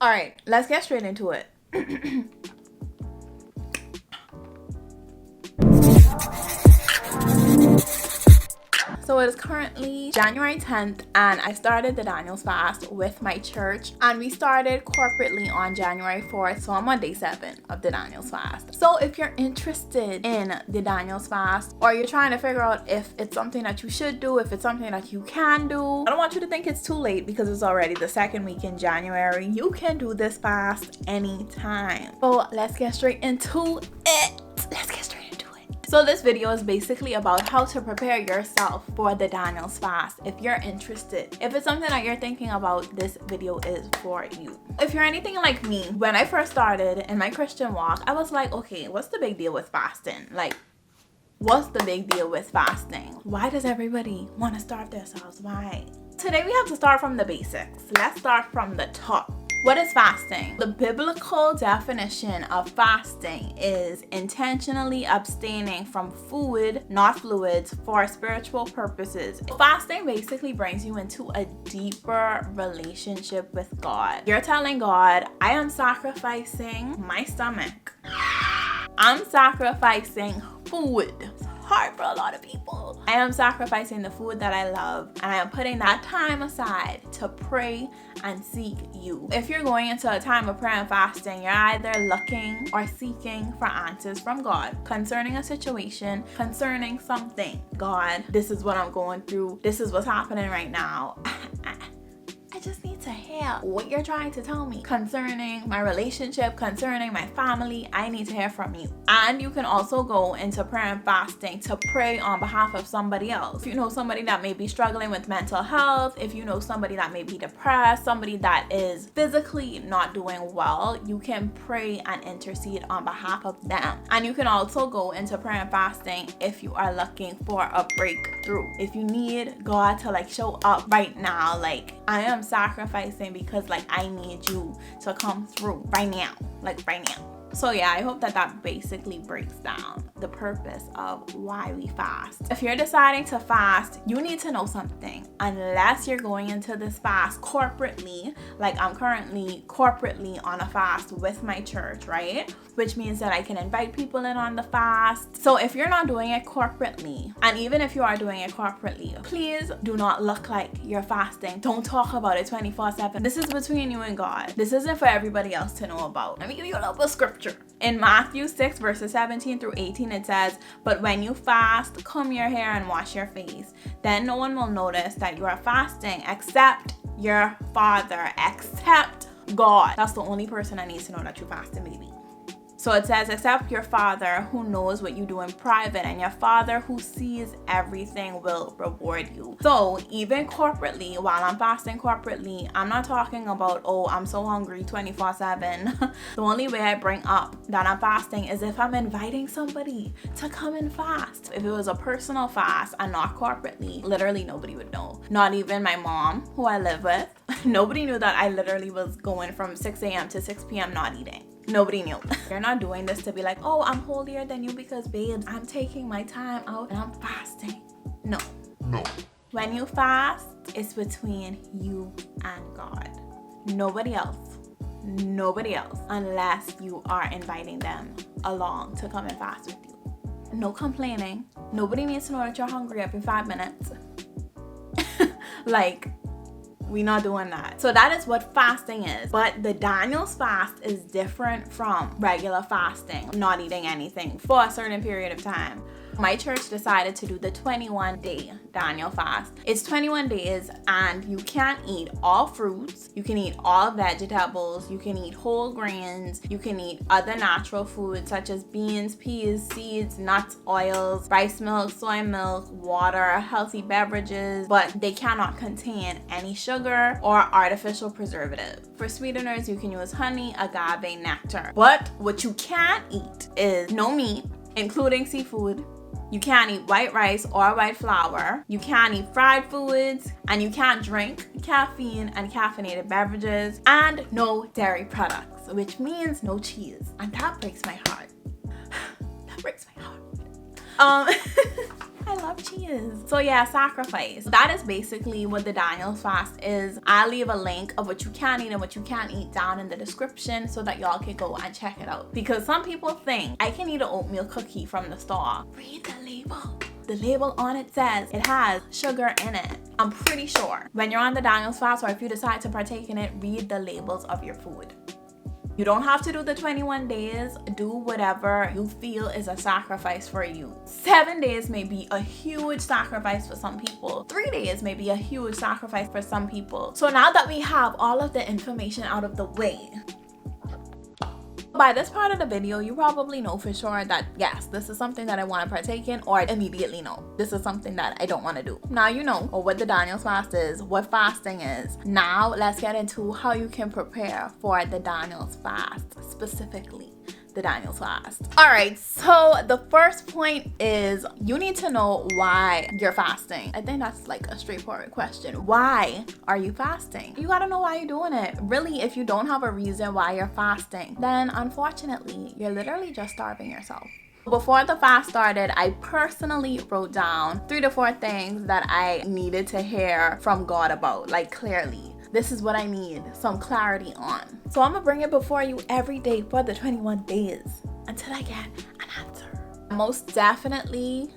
All right, let's get straight into it. So it is currently January 10th and I started the Daniel's fast with my church, and we started corporately on January 4th. So I'm on day 7 of the Daniel's fast. So if you're interested in the Daniel's fast, or you're trying to figure out if it's something that you should do, if it's something that you can do, I don't want you to think it's too late because it's already the second week in January. You can do this fast anytime. So let's get straight into it. So this video is basically about how to prepare yourself for the Daniel's fast. If you're interested, if it's something that you're thinking about, this video is for you. If you're anything like me, when I first started in my Christian walk, I was like, okay, what's the big deal with fasting? Like, what's the big deal with fasting? Why does everybody want to starve themselves? Why? Today we have to start from the basics. Let's start from the top. What is fasting? The biblical definition of fasting is intentionally abstaining from food, not fluids, for spiritual purposes. Fasting basically brings you into a deeper relationship with God. You're telling God, I am sacrificing my stomach. I'm sacrificing food. Hard for a lot of people. I am sacrificing the food that I love, and I am putting that time aside to pray and seek you. If you're going into a time of prayer and fasting, you're either looking or seeking for answers from God concerning a situation, concerning something. God, this is what I'm going through. This is what's happening right now. I just need to hear what you're trying to tell me concerning my relationship, concerning my family. I need to hear from you. And you can also go into prayer and fasting to pray on behalf of somebody else. If you know somebody that may be struggling with mental health, if you know somebody that may be depressed, somebody that is physically not doing well, you can pray and intercede on behalf of them. And you can also go into prayer and fasting if you are looking for a breakthrough. If you need God to like show up right now, like I am sacrificing because like I need you to come through right now, like right now. So yeah, I hope that basically breaks down the purpose of why we fast. If you're deciding to fast, you need to know something. Unless you're going into this fast corporately, like I'm currently corporately on a fast with my church, right? Which means that I can invite people in on the fast. So if you're not doing it corporately, and even if you are doing it corporately, please do not look like you're fasting. Don't talk about it 24/7. This is between you and God. This isn't for everybody else to know about. Let me give you a little bit of scripture. In Matthew 6 verses 17 through 18, it says, "But when you fast, comb your hair and wash your face. Then no one will notice that you are fasting except your Father, except God." That's the only person that needs to know that you're fasting, baby. So it says, except your Father who knows what you do in private, and your Father who sees everything will reward you. So even corporately, while I'm fasting corporately, I'm not talking about, oh, I'm so hungry 24/7. The only way I bring up that I'm fasting is if I'm inviting somebody to come and fast. If it was a personal fast and not corporately, literally nobody would know. Not even my mom, who I live with. Nobody knew that I literally was going from 6 a.m. to 6 p.m. not eating. Nobody knew. You're not doing this to be like, oh, I'm holier than you because, babes, I'm taking my time out and I'm fasting. No. When you fast, it's between you and God. Nobody else, unless you are inviting them along to come and fast with you. No complaining. Nobody needs to know that you're hungry up in 5 minutes. Like, we're not doing that. So that is what fasting is. But the Daniel's fast is different from regular fasting, not eating anything for a certain period of time. My church decided to do the 21-day Daniel fast. It's 21 days and you can't eat all fruits. You can eat all vegetables. You can eat whole grains. You can eat other natural foods such as beans, peas, seeds, nuts, oils, rice milk, soy milk, water, healthy beverages, but they cannot contain any sugar or artificial preservative. For sweeteners, you can use honey, agave, nectar. But what you can't eat is no meat, including seafood. You can't eat white rice or white flour. You can't eat fried foods, and you can't drink caffeine and caffeinated beverages, and no dairy products, which means no cheese. And that breaks my heart. That breaks my heart. I love love cheese. So yeah, sacrifice. That is basically what the Daniel's fast is. I'll leave a link of what you can eat and what you can't eat down in the description so that y'all can go and check it out. Because some people think I can eat an oatmeal cookie from the store. Read the label. The label on it says it has sugar in it. I'm pretty sure when you're on the Daniel's fast, or if you decide to partake in it, read the labels of your food. You don't have to do the 21 days. Do whatever you feel is a sacrifice for you. 7 days may be a huge sacrifice for some people. 3 days may be a huge sacrifice for some people. So now that we have all of the information out of the way, by this part of the video, you probably know for sure that yes, this is something that I want to partake in, or immediately no, this is something that I don't want to do. Now you know what the Daniel's fast is, what fasting is. Now let's get into how you can prepare for the Daniel's fast, specifically the Daniel's fast. All right, so the first point is you need to know why you're fasting. I think that's like a straightforward question. Why are you fasting? You gotta know why you're doing it. Really, if you don't have a reason why you're fasting, then unfortunately, you're literally just starving yourself. Before the fast started, I personally wrote down 3 to 4 things that I needed to hear from God about, like clearly. This is what I need some clarity on. So I'm gonna bring it before you every day for the 21 days until I get an answer. Most definitely,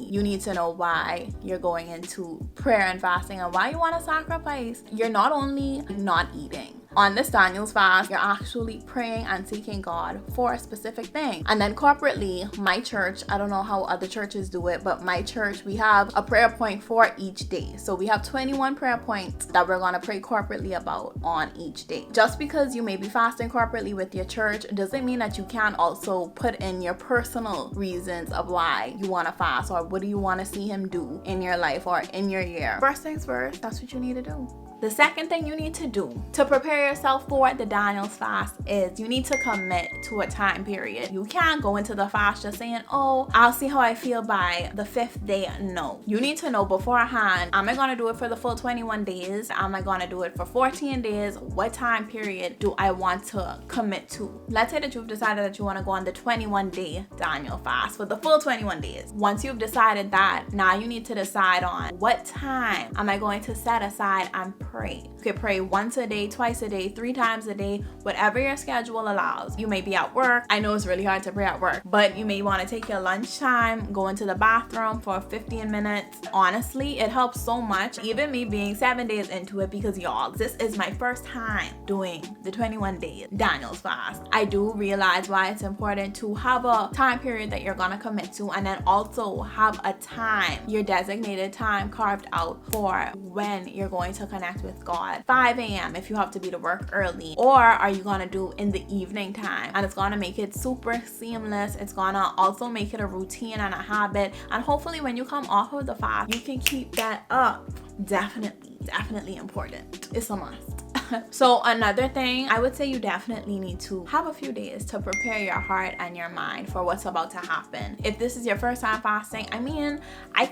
you need to know why you're going into prayer and fasting and why you want to sacrifice. You're not only not eating. On this Daniel's fast, you're actually praying and seeking God for a specific thing. And then corporately, my church, I don't know how other churches do it, but my church, we have a prayer point for each day. So we have 21 prayer points that we're going to pray corporately about on each day. Just because you may be fasting corporately with your church doesn't mean that you can't also put in your personal reasons of why you want to fast, or what do you want to see him do in your life or in your year. First things first, that's what you need to do. The second thing you need to do to prepare yourself for the Daniel's fast is you need to commit to a time period. You can't go into the fast just saying, oh, I'll see how I feel by the 5th day. No, you need to know beforehand, am I going to do it for the full 21 days? Am I going to do it for 14 days? What time period do I want to commit to? Let's say that you've decided that you want to go on the 21-day Daniel fast for the full 21 days. Once you've decided that, now you need to decide on what time am I going to set aside and pray. You can pray once a day, twice a day, 3 times a day, whatever your schedule allows. You may be at work. I know it's really hard to pray at work, but you may want to take your lunch time, go into the bathroom for 15 minutes. Honestly, it helps so much. Even me being 7 days into it, because y'all, this is my first time doing the 21 days Daniel's fast. I do realize why it's important to have a time period that you're gonna commit to, and then also have a time, your designated time carved out for when you're going to connect with God. 5 a.m. if you have to be to work early, or are you gonna do in the evening time? And it's gonna make it super seamless. It's gonna also make it a routine and a habit, and hopefully when you come off of the fast, you can keep that up. Definitely important. It's a must. So another thing, I would say you definitely need to have a few days to prepare your heart and your mind for what's about to happen. If this is your first time fasting, I mean,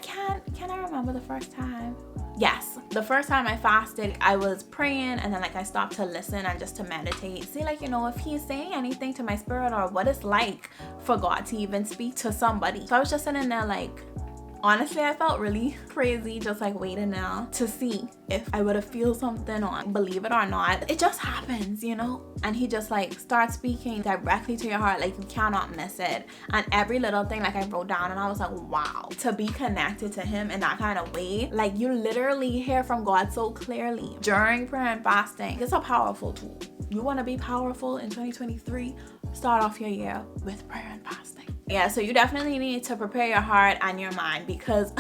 can I remember the first time? Yes, the first time I fasted, I was praying, and then like I stopped to listen and just to meditate. See, like, you know, if he's saying anything to my spirit, or what it's like for God to even speak to somebody. So I was just sitting there like, honestly, I felt really crazy, just like waiting now to see if I would have feel something, or believe it or not, it just happens, you know? And he just like starts speaking directly to your heart, like you cannot miss it. And every little thing, like I wrote down, and I was like, wow, to be connected to him in that kind of way, like you literally hear from God so clearly during prayer and fasting. It's a powerful tool. You want to be powerful in 2023? Start off your year with prayer and fasting. Yeah, so you definitely need to prepare your heart and your mind, because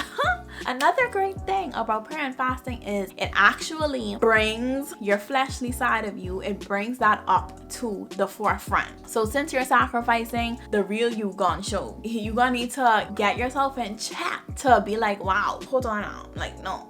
another great thing about prayer and fasting is it actually brings your fleshly side of you, it brings that up to the forefront. So since you're sacrificing, the real you gonna show. You gonna need to get yourself in check to be like, wow, hold on now. Like, no.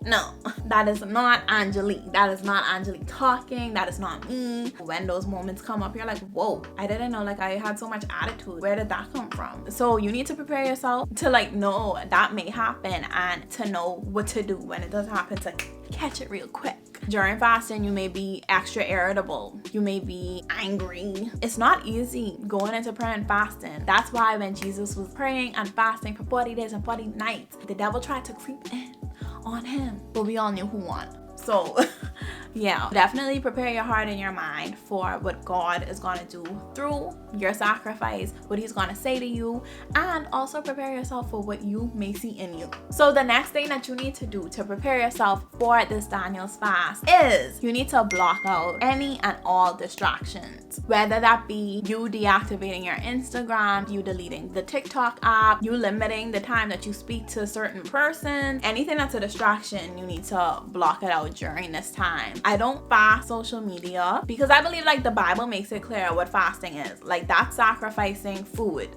No, that is not Angelique. That is not Angelique talking. That is not me. When those moments come up, you're like, whoa, I didn't know like I had so much attitude. Where did that come from? So you need to prepare yourself to like know that may happen, and to know what to do when it does happen, to catch it real quick. During fasting, you may be extra irritable. You may be angry. It's not easy going into prayer and fasting. That's why when Jesus was praying and fasting for 40 days and 40 nights, the devil tried to creep in on him, but we all knew who won. So yeah, definitely prepare your heart and your mind for what God is going to do through your sacrifice, what he's going to say to you, and also prepare yourself for what you may see in you. So the next thing that you need to do to prepare yourself for this Daniel's fast is you need to block out any and all distractions, whether that be you deactivating your Instagram, you deleting the TikTok app, you limiting the time that you speak to certain persons. Anything that's a distraction, you need to block it out during this time. I don't fast social media because I believe like the Bible makes it clear what fasting is. Like that's sacrificing food.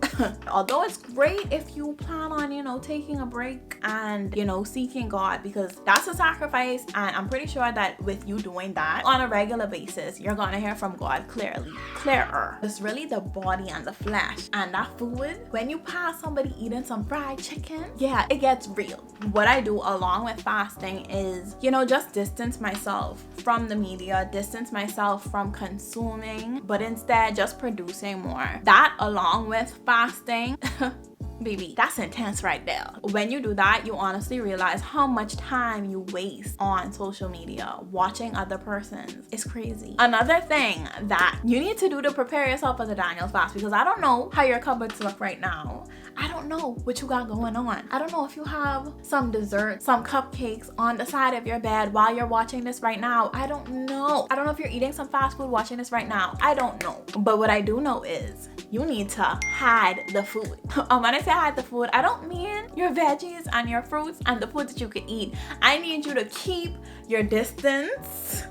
Although it's great if you plan on, taking a break and, seeking God, because that's a sacrifice. And I'm pretty sure that with you doing that on a regular basis, you're going to hear from God clearer. It's really the body and the flesh. And that food, when you pass somebody eating some fried chicken, yeah, it gets real. What I do along with fasting is, just distance myself from the media, distance myself from consuming, but instead just producing more. That along with fasting, baby, that's intense right there. When you do that, you honestly realize how much time you waste on social media watching other persons. It's crazy. Another thing that you need to do to prepare yourself for the Daniel's fast, because I don't know how your cupboards look right now. I don't know what you got going on. I don't know if you have some dessert, some cupcakes on the side of your bed while you're watching this right now. I don't know. I don't know if you're eating some fast food watching this right now. I don't know. But what I do know is you need to hide the food. When I say hide the food, I don't mean your veggies and your fruits and the food that you could eat. I need you to keep your distance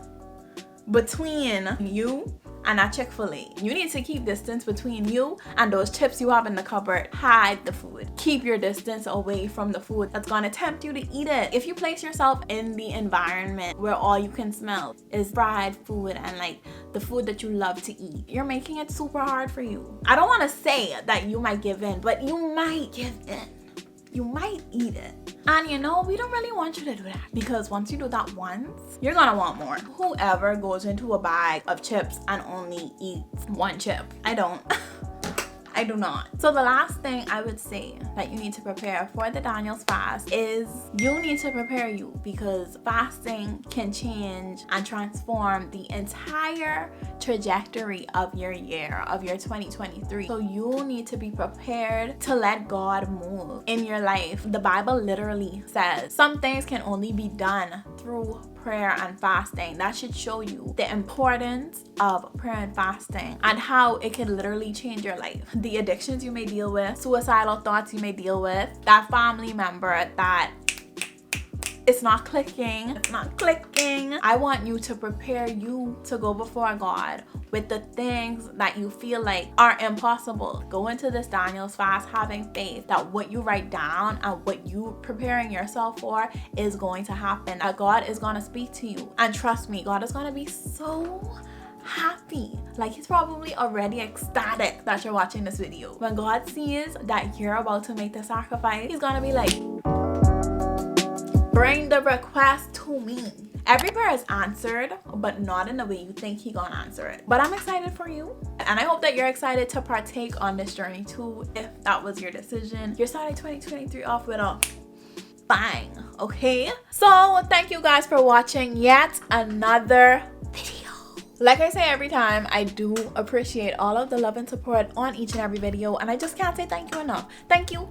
between you and a Chick-fil-A. You need to keep distance between you and those chips you have in the cupboard. Hide the food. Keep your distance away from the food that's gonna tempt you to eat it. If you place yourself in the environment where all you can smell is fried food and like the food that you love to eat, you're making it super hard for you. I don't want to say that you might give in, but you might give in. You might eat it. And we don't really want you to do that, because once you do that once, you're gonna want more. Whoever goes into a bag of chips and only eats one chip, I don't. I do not. So the last thing I would say that you need to prepare for the Daniel's fast is you need to prepare you, because fasting can change and transform the entire trajectory of your year, of your 2023. So you need to be prepared to let God move in your life. The Bible literally says some things can only be done through prayer and fasting. That should show you the importance of prayer and fasting and how it can literally change your life. The addictions you may deal with, suicidal thoughts you may deal with, that family member that it's not clicking. I want you to prepare you to go before God with the things that you feel like are impossible. Go into this Daniel's fast having faith that what you write down and what you preparing yourself for is going to happen. That God is going to speak to you. And trust me, God is going to be so happy. Like he's probably already ecstatic that you're watching this video. When God sees that you're about to make the sacrifice, he's going to be like, bring the request to me. Every prayer is answered, but not in the way you think he gonna answer it. But I'm excited for you, and I hope that you're excited to partake on this journey too, if that was your decision. You're starting 2023 off with a bang, okay? So thank you guys for watching yet another video. Like I say every time, I do appreciate all of the love and support on each and every video, and I just can't say thank you enough. Thank you.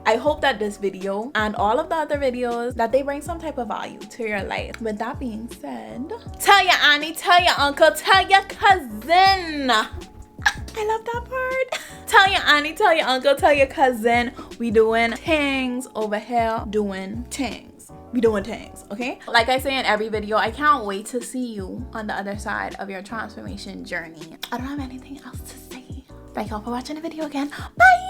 I hope that this video and all of the other videos, that they bring some type of value to your life. With that being said, tell your auntie, tell your uncle, tell your cousin. I love that part. Tell your auntie, tell your uncle, tell your cousin. We doing things over here, doing things. We doing things, okay? Like I say in every video, I can't wait to see you on the other side of your transformation journey. I don't have anything else to say. Thank y'all for watching the video again. Bye!